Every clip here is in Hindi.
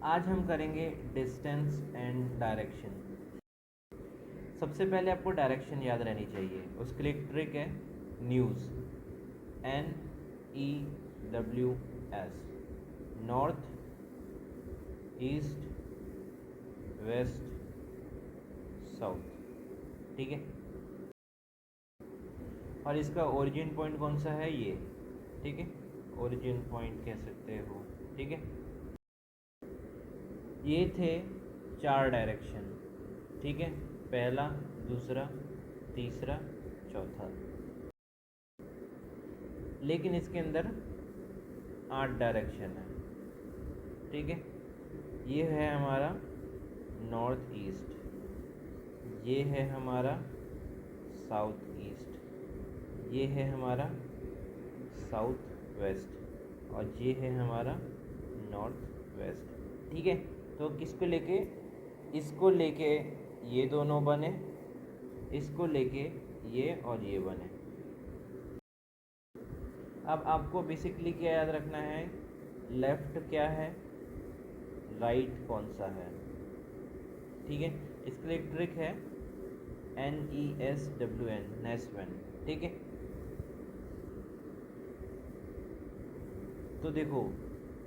आज हम करेंगे डिस्टेंस एंड डायरेक्शन। सबसे पहले आपको डायरेक्शन याद रहनी चाहिए। उसके लिए एक ट्रिक है, news, NEWS, north, east, west, south. ठीक है। और इसका ओरिजिन पॉइंट कौन सा है, ये। ठीक है, ओरिजिन पॉइंट कह सकते हो। ठीक है, ये थे 4 डायरेक्शन। ठीक है, पहला, दूसरा, तीसरा, चौथा। लेकिन इसके अंदर 8 डायरेक्शन है। ठीक है, ये है हमारा नॉर्थ ईस्ट, ये है हमारा साउथ ईस्ट, ये है हमारा साउथ वेस्ट, और ये है हमारा नॉर्थ वेस्ट। ठीक है, तो किसको लेके, इसको लेके ये दोनों बने, इसको लेके ये और ये बने। अब आपको बेसिकली क्या याद रखना है, लेफ़्ट क्या है, राइट कौन सा है। ठीक है, इसके लिए एक ट्रिक है, NESWN, नेस्वन। ठीक है, तो देखो,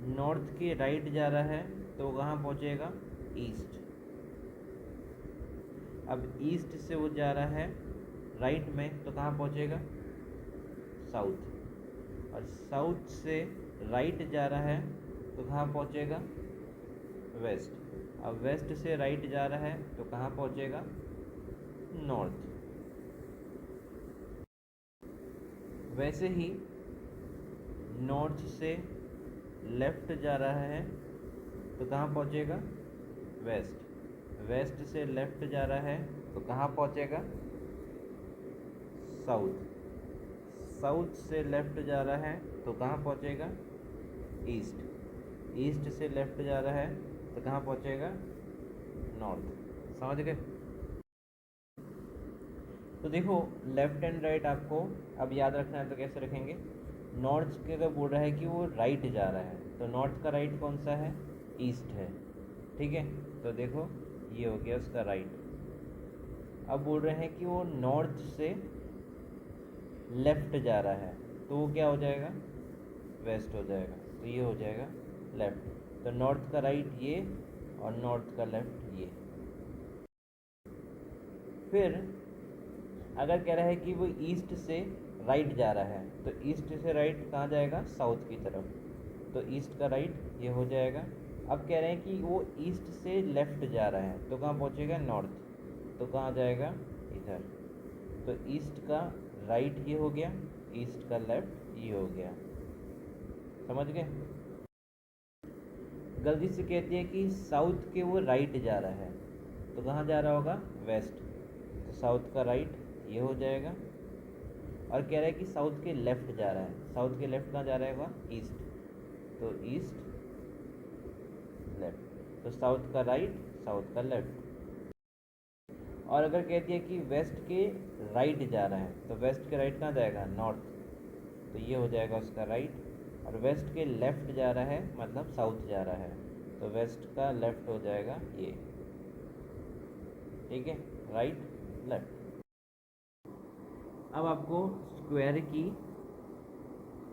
नॉर्थ के राइट जा रहा है तो कहाँ पहुँचेगा, ईस्ट। अब ईस्ट से वो जा रहा है राइट में तो कहाँ पहुँचेगा, साउथ। और साउथ से राइट जा रहा है तो कहाँ पहुँचेगा, वेस्ट। अब वेस्ट से राइट जा रहा है तो कहाँ पहुँचेगा, नॉर्थ। वैसे ही नॉर्थ से लेफ़्ट जा रहा है तो कहाँ पहुँचेगा, वेस्ट। वेस्ट से लेफ़्ट जा रहा है तो कहाँ पहुँचेगा, साउथ। साउथ से लेफ़्ट जा रहा है तो कहाँ पहुँचेगा, ईस्ट। ईस्ट से लेफ़्ट जा रहा है तो कहाँ पहुँचेगा, नॉर्थ। समझ गए। तो देखो, लेफ़्ट एंड राइट आपको अब याद रखना है तो कैसे रखेंगे। नॉर्थ के अगर बोल रहा है कि वो राइट जा रहा है तो नॉर्थ का राइट कौन सा है, ईस्ट है। ठीक है, तो देखो ये हो गया उसका राइट। अब बोल रहे हैं कि वो नॉर्थ से लेफ़्ट जा रहा है तो वो क्या हो जाएगा, वेस्ट हो जाएगा। तो ये हो जाएगा लेफ़्ट। तो नॉर्थ का राइट ये और नॉर्थ का लेफ़्ट ये। फिर अगर कह रहा है कि वो ईस्ट से राइट जा रहा है तो ईस्ट से राइट कहाँ जाएगा, साउथ की तरफ। तो ईस्ट का राइट ये हो जाएगा। अब कह रहे हैं कि वो ईस्ट से लेफ़्ट जा रहा है तो कहाँ पहुँचेगा, नॉर्थ। तो कहाँ जाएगा, इधर। तो ईस्ट का राइट ये हो गया, ईस्ट का लेफ़्ट ये हो गया। समझ गए। गलती से कहती है कि साउथ के वो राइट जा रहा है तो कहाँ जा रहा होगा, वेस्ट। तो साउथ का राइट ये हो जाएगा। और कह रहा है कि साउथ के लेफ़्ट जा रहा है, साउथ के लेफ़्ट कहाँ जा रहा होगा, ईस्ट। तो ईस्ट, लेफ़्ट। तो साउथ का राइट, साउथ का लेफ़्ट। और अगर कहती है कि वेस्ट के राइट जा रहा है तो वेस्ट के राइट कहाँ जाएगा, नॉर्थ। तो ये हो जाएगा उसका राइट। और वेस्ट के लेफ़्ट जा रहा है मतलब साउथ जा रहा है तो वेस्ट का लेफ़्ट हो जाएगा ये। ठीक है, राइट, लेफ़्ट। अब आपको स्क्वायर की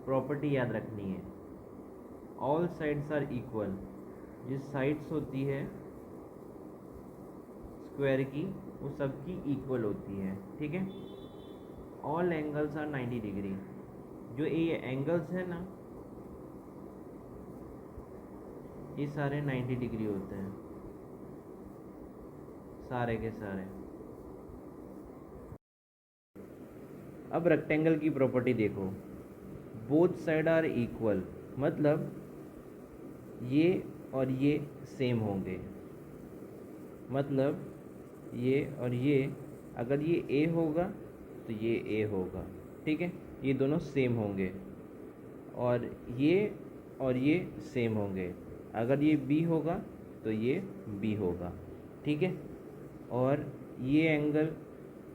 प्रॉपर्टी याद रखनी है। All sides are equal. जिस साइड्स होती है स्क्वायर की वो सबकी इक्वल होती है। ठीक है, ऑल एंगल्स आर 90 डिग्री। जो ये एंगल्स है ना, ये सारे 90 डिग्री होते हैं, सारे के सारे। अब रेक्टेंगल की प्रॉपर्टी देखो, बोथ साइड आर इक्वल, मतलब ये और ये सेम होंगे। मतलब ये और ये, अगर ये ए होगा तो ये ए होगा। ठीक है, ये दोनों सेम होंगे। और ये सेम होंगे। अगर ये बी होगा तो ये बी होगा। ठीक है, और ये एंगल,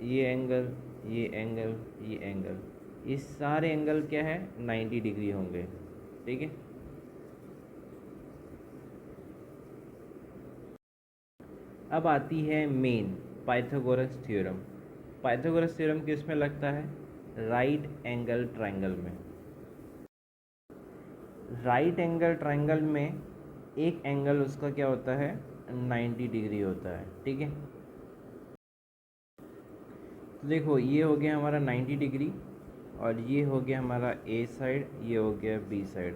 ये एंगल, ये एंगल, ये एंगल, ये सारे एंगल क्या है, 90 डिग्री होंगे। ठीक है, अब आती है main Pythagoras theorem. Pythagoras theorem किस में लगता है? राइट एंगल ट्रायंगल में। राइट एंगल ट्रायंगल में एक एंगल उसका क्या होता है? 90 डिग्री होता है, ठीक है। तो देखो ये हो गया हमारा 90 डिग्री, और ये हो गया हमारा ए साइड, ये हो गया बी साइड।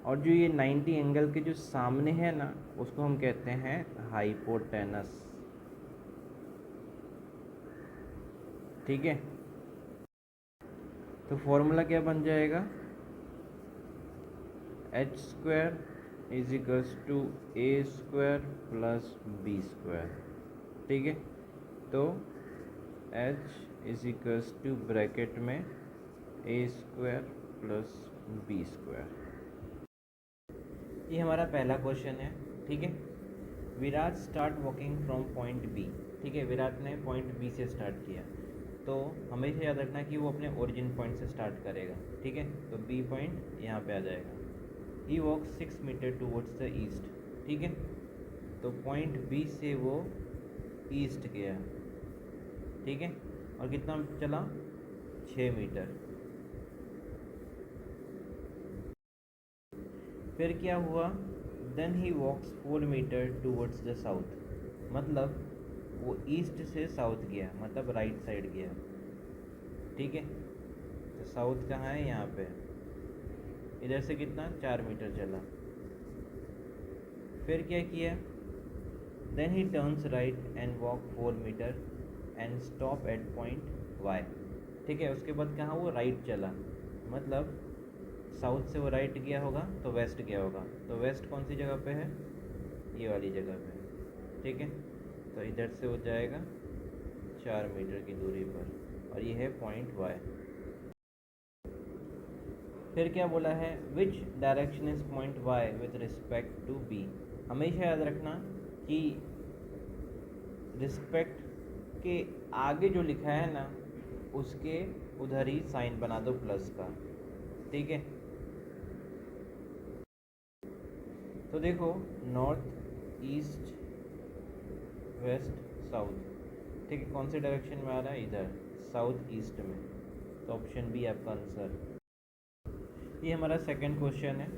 और जो ये 90 एंगल के जो सामने है ना, उसको हम कहते हैं हाइपोटेनस, ठीक है। तो फॉर्मूला क्या बन जाएगा? H square is equals to A square plus B square, ठीक है। तो H is equals to bracket में A square plus B square. ये हमारा पहला क्वेश्चन है, ठीक है। Virat start walking from point B, ठीक है। विराट ने पॉइंट बी से स्टार्ट किया, तो हमेशा याद रखना कि वो अपने ओरिजिन पॉइंट से स्टार्ट करेगा, ठीक है। तो बी पॉइंट यहाँ पे आ जाएगा। He walk 6 metre towards the east, ठीक है। तो पॉइंट बी से वो ईस्ट गया, ठीक है। और कितना चला? 6 मीटर। फिर क्या हुआ? Then he walks 4 metre towards the south, मतलब वो ईस्ट से साउथ गया, मतलब राइट साइड गया, ठीक है। तो साउथ कहाँ है? यहाँ पे। इधर से कितना? 4 मीटर चला। फिर क्या किया? Then he turns right and walk 4 metre and stop at point Y, ठीक है। उसके बाद कहाँ वो राइट चला, मतलब साउथ से वो राइट गया होगा तो वेस्ट गया होगा। तो वेस्ट कौन सी जगह पे है? ये वाली जगह पे, ठीक है। तो इधर से हो जाएगा 4 मीटर की दूरी पर, और ये है पॉइंट वाई। फिर क्या बोला है? Which direction is point Y with respect to B. हमेशा याद रखना कि रिस्पेक्ट के आगे जो लिखा है ना, उसके उधर ही साइन बना दो प्लस का, ठीक है। तो देखो नॉर्थ ईस्ट वेस्ट साउथ, ठीक है। कौन से डायरेक्शन में आ रहा है? इधर साउथ ईस्ट में। तो ऑप्शन बी आपका आंसर। ये हमारा सेकंड क्वेश्चन है।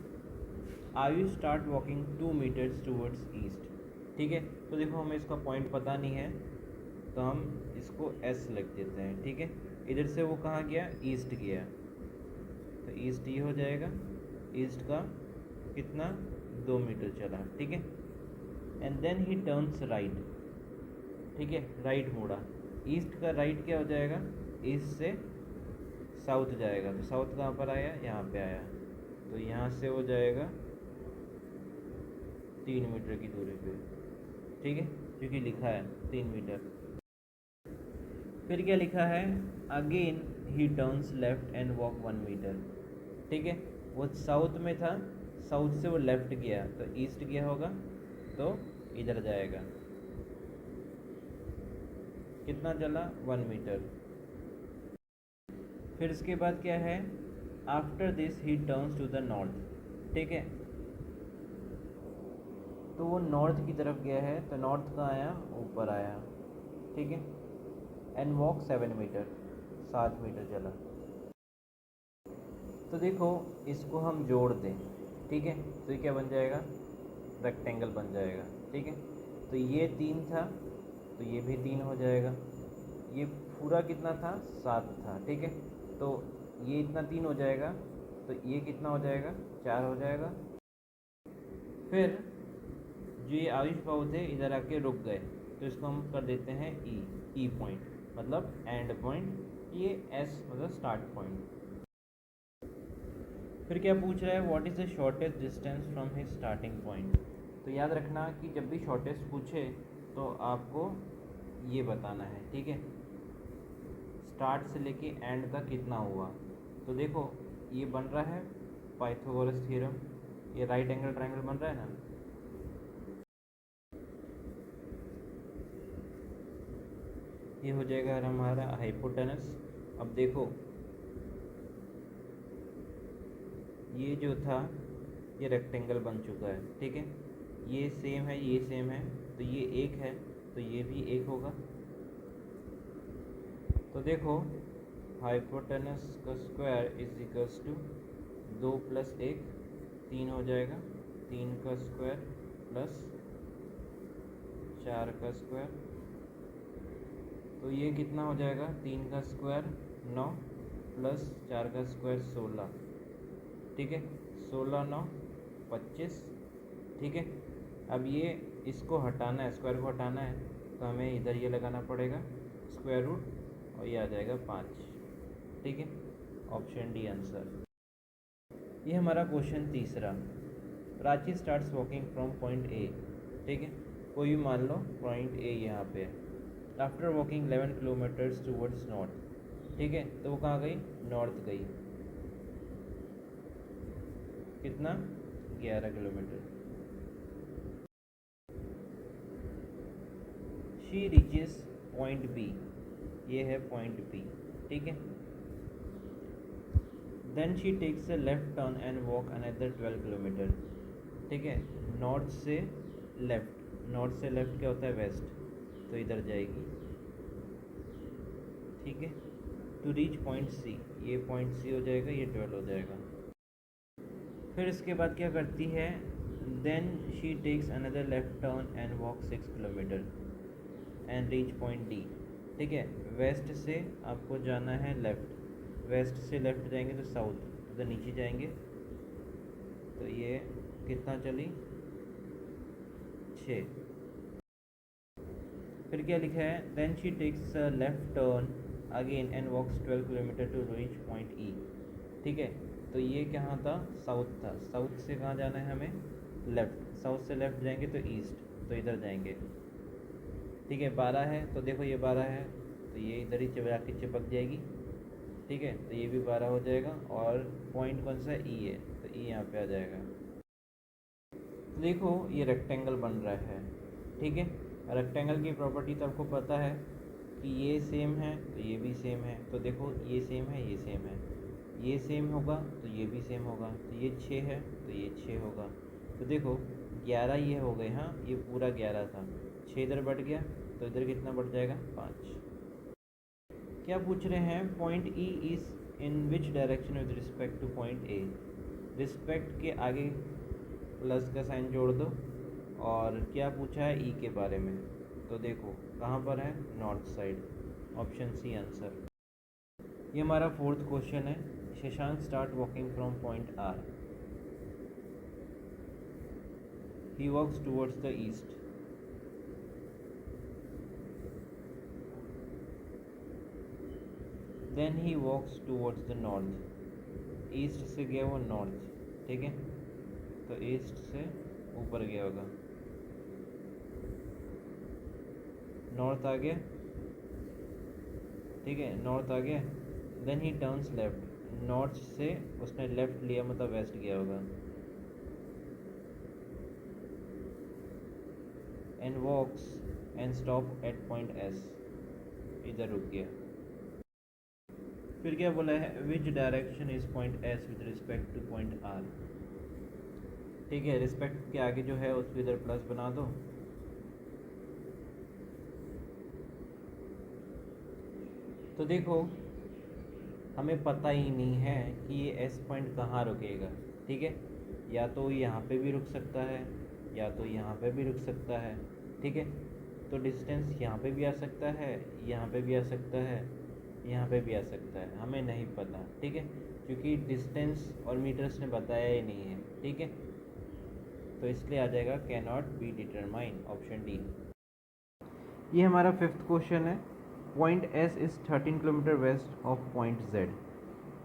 R you start walking 2 metres towards east, ठीक है। तो देखो हमें इसका पॉइंट पता नहीं है, तो हम इसको एस लिख देते हैं, ठीक है। इधर से वो कहाँ गया? ईस्ट गया, तो ईस्ट ये हो जाएगा। ईस्ट का कितना? 2 मीटर चला, ठीक है। And then he turns right, ठीक है। राइट मुड़ा। ईस्ट का राइट क्या हो जाएगा? ईस्ट से साउथ जाएगा, तो साउथ कहाँ पर आया? यहाँ पे आया। तो यहाँ से हो जाएगा 3 मीटर की दूरी पे, ठीक है, क्योंकि लिखा है 3 मीटर। फिर क्या लिखा है? Again he turns left and walk 1 metre, ठीक है। वो साउथ में था, साउथ से वो लेफ्ट गया, तो ईस्ट गया होगा, तो इधर जाएगा। कितना चला? 1 मीटर। फिर इसके बाद क्या है? After this he turns to the north, ठीक है। तो वो नॉर्थ की तरफ गया है, तो नॉर्थ कहाँ आया? ऊपर आया, ठीक है। एंड वॉक 7 मीटर, 7 मीटर चला। तो देखो इसको हम जोड़ दें, ठीक है। तो ये क्या बन जाएगा? रेक्टेंगल बन जाएगा, ठीक है। तो ये 3 था, तो ये भी 3 हो जाएगा। ये पूरा कितना था? 7 था, ठीक है। तो ये इतना 3 हो जाएगा, तो ये कितना हो जाएगा? 4 हो जाएगा। फिर जो ये आयुष भाव थे इधर आके रुक गए, तो इसको हम कर देते हैं ई पॉइंट, मतलब एंड पॉइंट। ये एस मतलब स्टार्ट पॉइंट। फिर क्या पूछ रहा है? What is the shortest distance from his starting point. तो याद रखना कि जब भी शॉर्टेस्ट पूछे तो आपको ये बताना है, ठीक है। स्टार्ट से लेके एंड तक कितना हुआ। तो देखो ये बन रहा है पाइथागोरस थ्योरम, ये राइट एंगल ट्रायंगल बन रहा है ना। ये हो जाएगा हमारा हाइपोटेनस। अब देखो ये जो था ये रेक्टेंगल बन चुका है, ठीक है। ये सेम है, ये सेम है, तो ये एक है, तो ये भी एक होगा। तो देखो हाइपोटेनस का स्क्वायर इज इक्वल्स टू 2 + 1 3 हो जाएगा, 3 का स्क्वायर प्लस 4 का स्क्वायर, तो ये कितना हो जाएगा, 3 का स्क्वायर 9 प्लस 4 का स्क्वायर 16, ठीक है, 16 9 25, ठीक है। अब ये इसको हटाना है, स्क्वायर को हटाना है, तो हमें इधर ये लगाना पड़ेगा स्क्वायर रूट, और ये आ जाएगा 5, ठीक है। Option D answer. ये हमारा क्वेश्चन तीसरा। Prachi starts walking from point A, ठीक है, कोई भी मान लो पॉइंट ए यहाँ पे है। After walking 11 kilometres towards north, ठीक है, तो वो कहाँ गई, नॉर्थ गई, कितना, 11 kilometre. She reaches point B, ये है पॉइंट बी, ठीक है। Then she takes a left turn and walk another 12 kilometre, ठीक है। नॉर्थ से लेफ्ट, नॉर्थ से लेफ्ट क्या होता है, वेस्ट, तो इधर जाएगी, ठीक है, टू रीच पॉइंट सी, ये पॉइंट सी हो जाएगा, ये 12 हो जाएगा। फिर इसके बाद क्या करती है, then she takes another left turn and walk 6 kilometre and reach point D, ठीक है। वेस्ट से आपको जाना है लेफ़्ट, वेस्ट से लेफ़्ट जाएंगे तो साउथ, तो नीचे जाएंगे, तो ये कितना चली, 6। फिर क्या लिखा है, then she takes left turn again and walks 12 kilometre to reach point E, ठीक है। तो ये कहाँ था, साउथ था, साउथ से कहाँ जाना है हमें, लेफ़्ट, साउथ से लेफ़्ट जाएंगे तो ईस्ट, तो इधर जाएंगे, ठीक है। 12 है, तो देखो ये 12 है, तो ये इधर ही जाके चिपक जाएगी, ठीक है, तो ये भी 12 हो जाएगा, और पॉइंट कौन सा है, ई है, तो ई यहाँ पे आ जाएगा। देखो ये रेक्टेंगल बन रहा है, ठीक है। रेक्टेंगल की प्रॉपर्टी तो आपको पता है कि ये सेम है तो ये भी सेम है, तो देखो ये सेम है, ये सेम है, ये सेम होगा तो ये भी सेम होगा, तो ये 6 है तो ये 6 होगा, तो देखो 11 ये हो गए, हाँ ये पूरा 11 था, 6 इधर बढ़ गया, तो इधर कितना बढ़ जाएगा, 5। क्या पूछ रहे हैं, point E is in which direction with respect to point A, respect के आगे प्लस का साइन जोड़ दो, और क्या पूछा है, ई के बारे में, तो देखो कहाँ पर है, north side, option C answer. ये हमारा फोर्थ क्वेश्चन है। Shashank start walking from point R, he walks towards the east, then he walks towards the north, east से गया वो नॉर्थ, ठीक है, तो ईस्ट से ऊपर गया होगा, नॉर्थ आ गया, ठीक है, नॉर्थ आ गया, then he turns left, north से उसने लेफ्ट लिया, मतलब वेस्ट गया होगा, and walks and stop at point S, इधर रुक गया। फिर क्या बोला है, which direction is point S with respect to point R, ठीक है, रिस्पेक्ट के आगे जो है उसको इधर प्लस बना दो, तो देखो हमें पता ही नहीं है कि ये एस पॉइंट कहाँ रुकेगा, ठीक है, या तो यहाँ पे भी रुक सकता है, या तो यहाँ पे भी रुक सकता है, ठीक है, तो डिस्टेंस यहाँ पे भी आ सकता है, यहाँ पे भी आ सकता है, यहाँ पे भी आ सकता है, हमें नहीं पता, ठीक है, क्योंकि डिस्टेंस और मीटर्स ने बताया ही नहीं है, ठीक है, तो इसलिए आ जाएगा can not be determine, option D. ये हमारा फिफ्थ क्वेश्चन है। Point S is 13 kilometre west of point Z,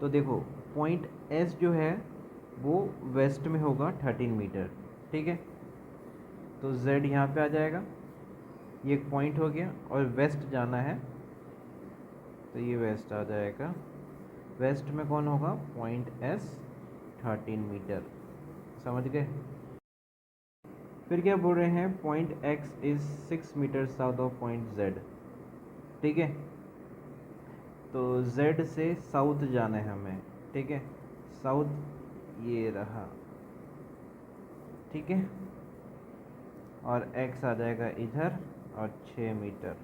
तो देखो पॉइंट एस जो है वो वेस्ट में होगा 13 मीटर, ठीक है, तो जेड यहाँ पे आ जाएगा, ये एक पॉइंट हो गया, और वेस्ट जाना है तो ये वेस्ट आ जाएगा, वेस्ट में कौन होगा, पॉइंट एस 13 मीटर, समझ गए। फिर क्या बोल रहे हैं, point X is 6 metre south of point Z, ठीक है, तो जेड से साउथ जाना है हमें, ठीक है, साउथ ये रहा, ठीक है, और x आ जाएगा इधर और 6 मीटर।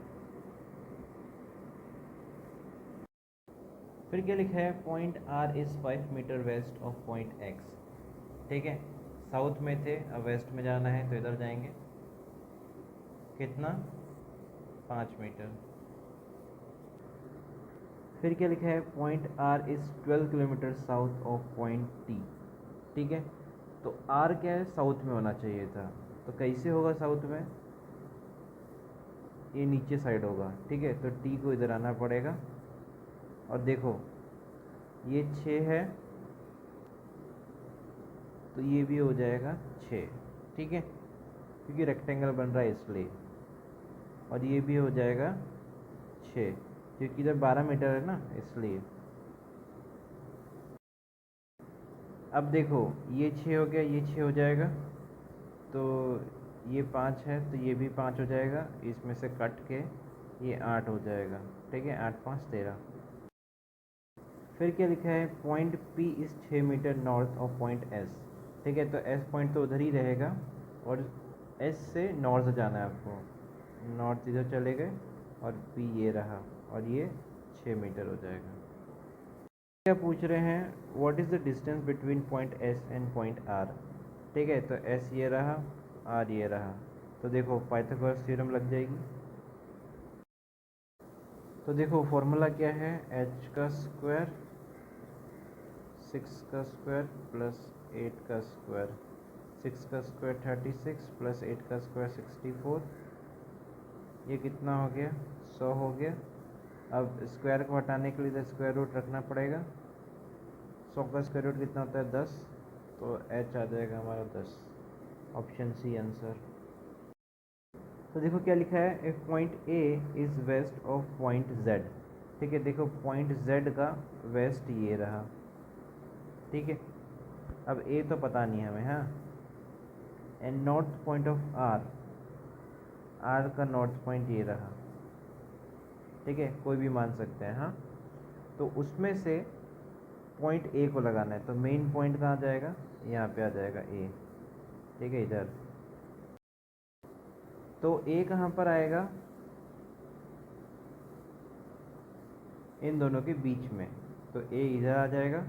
फिर क्या लिखा है, point R is 5 metre west of point X। ठीक है, साउथ में थे, अब वेस्ट में जाना है तो इधर जाएंगे। कितना, 5 मीटर। फिर क्या लिखा है, point R is 12 kilometre south of point T। ठीक है, तो R क्या है, साउथ में होना चाहिए था, तो कैसे होगा साउथ में, ये नीचे साइड होगा। ठीक है, तो T को इधर आना पड़ेगा। और देखो ये 6 है तो ये भी हो जाएगा 6। ठीक है, क्योंकि रेक्टेंगल बन रहा है इसलिए। और ये भी हो जाएगा 6, क्योंकि इधर 12 मीटर है ना, इसलिए। अब देखो ये 6 हो गया, ये 6 हो जाएगा, तो ये 5 है तो ये भी 5 हो जाएगा, इसमें से कट के ये 8 हो जाएगा। ठीक है, 8 5 13। फिर क्या लिखा है, point P is 6 metre north of point S। ठीक है, तो S पॉइंट तो उधर ही रहेगा और S से नॉर्थ जाना है आपको, नॉर्थ इधर चले गए और P ये रहा और ये 6 मीटर हो जाएगा। क्या पूछ रहे हैं, what is the distance between point S and point R। ठीक है, तो S ये रहा, R ये रहा, तो देखो पाइथागोरस थ्योरम लग जाएगी। तो देखो फॉर्मूला क्या है, h का स्क्वायर 6 का स्क्वायर प्लस 8 का स्क्वायर, 6 का स्क्वायर 36 प्लस 8 का स्क्वायर 64, ये कितना हो गया, 100 हो गया। अब स्क्वायर को हटाने के लिए इधर स्क्वायर रूट रखना पड़ेगा। 100 का स्क्वायर रूट कितना होता है, 10, तो h आ जाएगा हमारा 10। Option C answer. तो देखो क्या लिखा है, if point A is west of point Z। ठीक है, देखो पॉइंट Z का वेस्ट ये रहा। ठीक है, अब ए तो पता नहीं हमें, हाँ। And north point of R का नॉर्थ पॉइंट ये रहा। ठीक है, कोई भी मान सकते हैं, हाँ। तो उसमें से पॉइंट ए को लगाना है, तो मेन पॉइंट कहाँ जाएगा, यहाँ पे आ जाएगा ए। ठीक है, इधर। तो ए कहाँ पर आएगा, इन दोनों के बीच में, तो ए इधर आ जाएगा।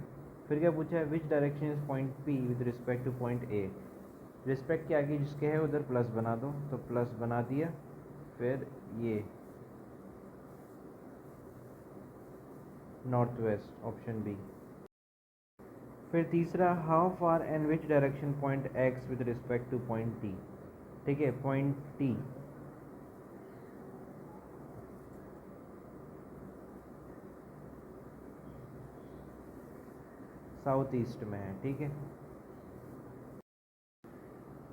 फिर क्या पूछा है, which direction is point P with respect to point A. Respect के आगे जिसके है उधर प्लस बना दो, तो प्लस बना दिया। फिर ये नॉर्थ वेस्ट, ऑप्शन बी। फिर तीसरा, how far and which direction point X with respect to point T. ठीक है, पॉइंट टी साउथ ईस्ट में है। ठीक है,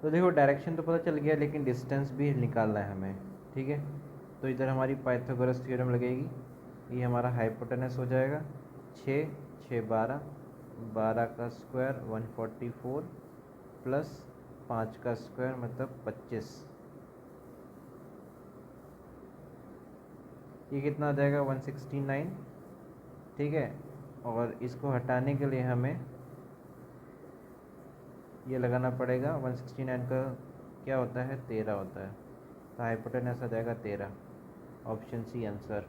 तो देखो डायरेक्शन तो पता चल गया, लेकिन डिस्टेंस भी निकालना है हमें। ठीक है, तो इधर हमारी पाइथागोरस थ्योरम लगेगी। ये हमारा हाइपोटेनस हो जाएगा 6 6 12, 12 का स्क्वायर 144 प्लस 5 का स्क्वायर मतलब 25। ये कितना आ जाएगा, 169। ठीक है, और इसको हटाने के लिए हमें ये लगाना पड़ेगा। 169 का क्या होता है, 13 होता है, तो हाइपोटेनस आ जाएगा 13। Option C answer.